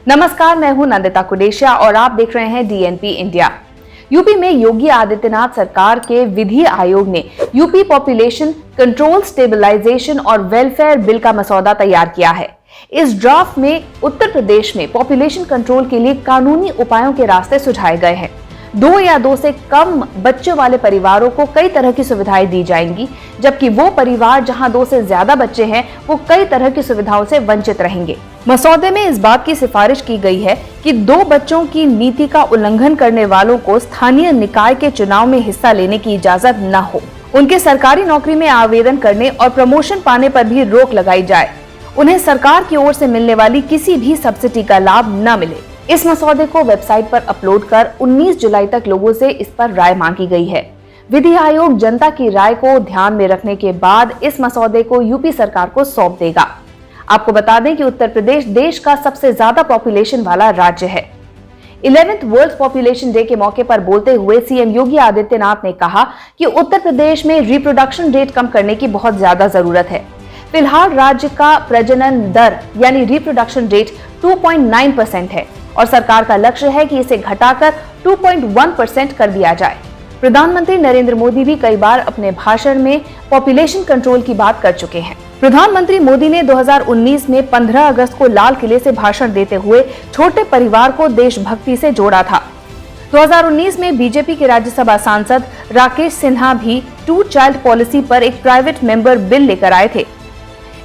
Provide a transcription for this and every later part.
नमस्कार, मैं हूं नंदिता कुडेशिया और आप देख रहे हैं डीएनपी इंडिया। यूपी में योगी आदित्यनाथ सरकार के विधि आयोग ने यूपी पॉपुलेशन कंट्रोल स्टेबलाइजेशन और वेलफेयर बिल का मसौदा तैयार किया है। इस ड्राफ्ट में उत्तर प्रदेश में पॉपुलेशन कंट्रोल के लिए कानूनी उपायों के रास्ते सुझाए गए हैं। 2 या 2 से कम बच्चों वाले परिवारों को कई तरह की सुविधाएं दी जाएंगी, जबकि वो परिवार जहां 2 से ज्यादा बच्चे हैं वो कई तरह की सुविधाओं से वंचित रहेंगे। मसौदे में इस बात की सिफारिश की गई है कि 2 बच्चों की नीति का उल्लंघन करने वालों को स्थानीय निकाय के चुनाव में हिस्सा लेने की इजाजत न हो। उनके सरकारी नौकरी में आवेदन करने और प्रमोशन पाने पर भी रोक लगाई जाए। उन्हें सरकार की ओर से मिलने वाली किसी भी सब्सिडी का लाभ न मिले। इस मसौदे को वेबसाइट पर अपलोड कर 19 जुलाई तक लोगों से इस पर राय मांगी गई है। विधि आयोग जनता की राय को ध्यान में रखने के बाद इस मसौदे को यूपी सरकार को सौंप देगा। आपको बता दें कि उत्तर प्रदेश देश का सबसे ज्यादा पॉपुलेशन वाला राज्य है। 11th वर्ल्ड पॉपुलेशन डे के मौके पर बोलते हुए सीएम योगी आदित्यनाथ ने कहा कि उत्तर प्रदेश में रिप्रोडक्शन रेट कम करने की बहुत ज्यादा जरूरत है। फिलहाल राज्य का प्रजनन दर यानी रिप्रोडक्शन रेट 2.9% है और सरकार का लक्ष्य है कि इसे घटाकर 2.1% कर दिया जाए। प्रधानमंत्री नरेंद्र मोदी भी कई बार अपने भाषण में पॉपुलेशन कंट्रोल की बात कर चुके हैं। प्रधानमंत्री मोदी ने 2019 में 15 अगस्त को लाल किले से भाषण देते हुए छोटे परिवार को देशभक्ति से जोड़ा था। 2019 में बीजेपी के राज्यसभा सांसद राकेश सिन्हा भी 2 चाइल्ड पॉलिसी पर एक प्राइवेट मेंबर बिल लेकर आए थे।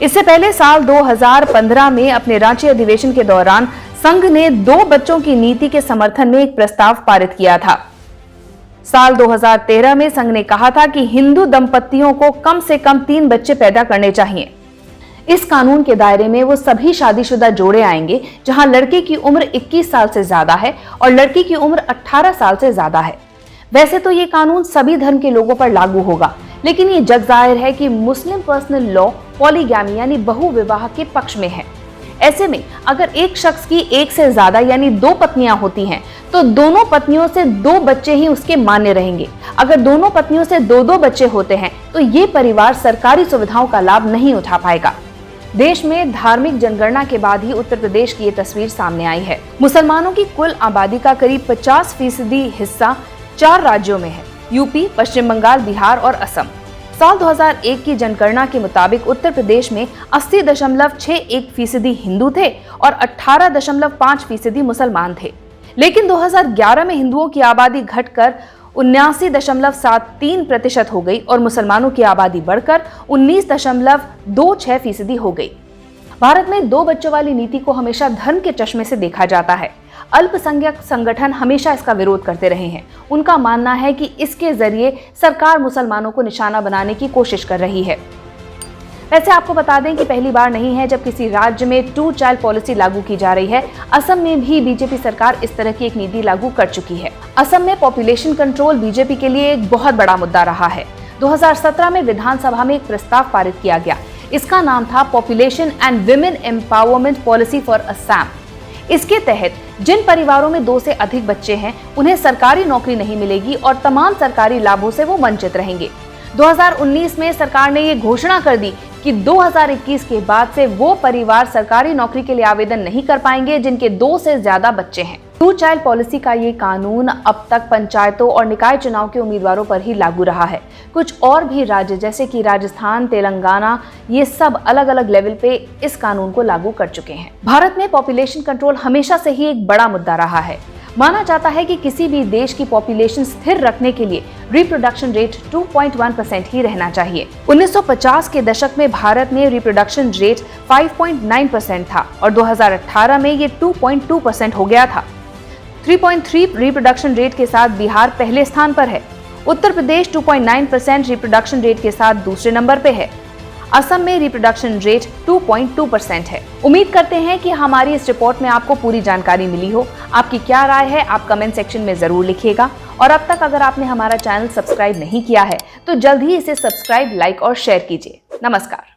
इससे पहले साल 2015 में अपने रांची अधिवेशन के दौरान संघ ने 2 बच्चों की नीति के समर्थन में एक प्रस्ताव पारित किया था। साल 2013 में संघ ने कहा था कि हिंदू दंपतियों को कम से कम 3 बच्चे पैदा करने चाहिए। इस कानून के दायरे में वो सभी शादीशुदा जोड़े आएंगे जहां लड़के की उम्र 21 साल से ज्यादा है और लड़की की उम्र 18 साल से ज्यादा है। वैसे तो ये कानून सभी धर्म के लोगों पर लागू होगा, लेकिन ये जग जाहिर है कि मुस्लिम पर्सनल लॉ पॉलीगैमी यानी बहुविवाह के पक्ष में है। ऐसे में अगर एक शख्स की 1 से ज्यादा यानी 2 पत्नियां होती हैं, तो दोनों पत्नियों से 2 बच्चे ही उसके मान्य रहेंगे। अगर दोनों पत्नियों से 2-2 बच्चे होते हैं तो ये परिवार सरकारी सुविधाओं का लाभ नहीं उठा पाएगा। देश में धार्मिक जनगणना के बाद ही उत्तर प्रदेश की ये तस्वीर सामने आई है। मुसलमानों की कुल आबादी का करीब 50% हिस्सा 4 राज्यों में है: यूपी, पश्चिम बंगाल, बिहार और असम। साल 2001 की जनगणना के मुताबिक उत्तर प्रदेश में 80.61% हिंदू थे और 18.5% मुसलमान थे। लेकिन 2011 में हिंदुओं की आबादी घटकर 79.73% हो गई और मुसलमानों की आबादी बढ़कर 19.26% हो गई। भारत में 2 बच्चों वाली नीति को हमेशा धर्म के चश्मे से देखा जाता है। अल्पसंख्यक संगठन हमेशा इसका विरोध करते रहे हैं। उनका मानना है कि इसके जरिए सरकार मुसलमानों को निशाना बनाने की कोशिश कर रही है। वैसे आपको बता दें कि पहली बार नहीं है जब किसी राज्य में 2 चाइल्ड पॉलिसी लागू की जा रही है। असम में भी बीजेपी सरकार इस तरह की एक नीति लागू कर चुकी है। असम में पॉपुलेशन कंट्रोल बीजेपी के लिए एक बहुत बड़ा मुद्दा रहा है। 2017 में विधानसभा में एक प्रस्ताव पारित किया गया। इसका नाम था population and women empowerment policy for Assam. इसके तहत जिन परिवारों में 2 से अधिक बच्चे हैं उन्हें सरकारी नौकरी नहीं मिलेगी और तमाम सरकारी लाभों से वो वंचित रहेंगे। 2019 में सरकार ने ये घोषणा कर दी कि 2021 के बाद से वो परिवार सरकारी नौकरी के लिए आवेदन नहीं कर पाएंगे जिनके 2 से ज्यादा बच्चे हैं। 2 चाइल्ड पॉलिसी का ये कानून अब तक पंचायतों और निकाय चुनाव के उम्मीदवारों पर ही लागू रहा है। कुछ और भी राज्य जैसे कि राजस्थान, तेलंगाना, ये सब अलग अलग लेवल पे इस कानून को लागू कर चुके हैं। भारत में पॉपुलेशन कंट्रोल हमेशा से ही एक बड़ा मुद्दा रहा है। माना जाता है कि किसी भी देश की पॉपुलेशन स्थिर रखने के लिए रिप्रोडक्शन रेट 2.1% ही रहना चाहिए। 1950 के दशक में भारत में रिप्रोडक्शन रेट 5.9% था और 2018 में ये 2.2% हो गया था। 3.3 रिप्रोडक्शन रेट के साथ बिहार पहले स्थान पर है। उत्तर प्रदेश 2.9% रिप्रोडक्शन रेट के साथ दूसरे नंबर पे है। असम में रिप्रोडक्शन रेट 2.2% है। उम्मीद करते हैं कि हमारी इस रिपोर्ट में आपको पूरी जानकारी मिली हो। आपकी क्या राय है आप कमेंट सेक्शन में जरूर लिखिएगा और अब तक अगर आपने हमारा चैनल सब्सक्राइब नहीं किया है तो जल्द ही इसे सब्सक्राइब, लाइक और शेयर कीजिए। नमस्कार।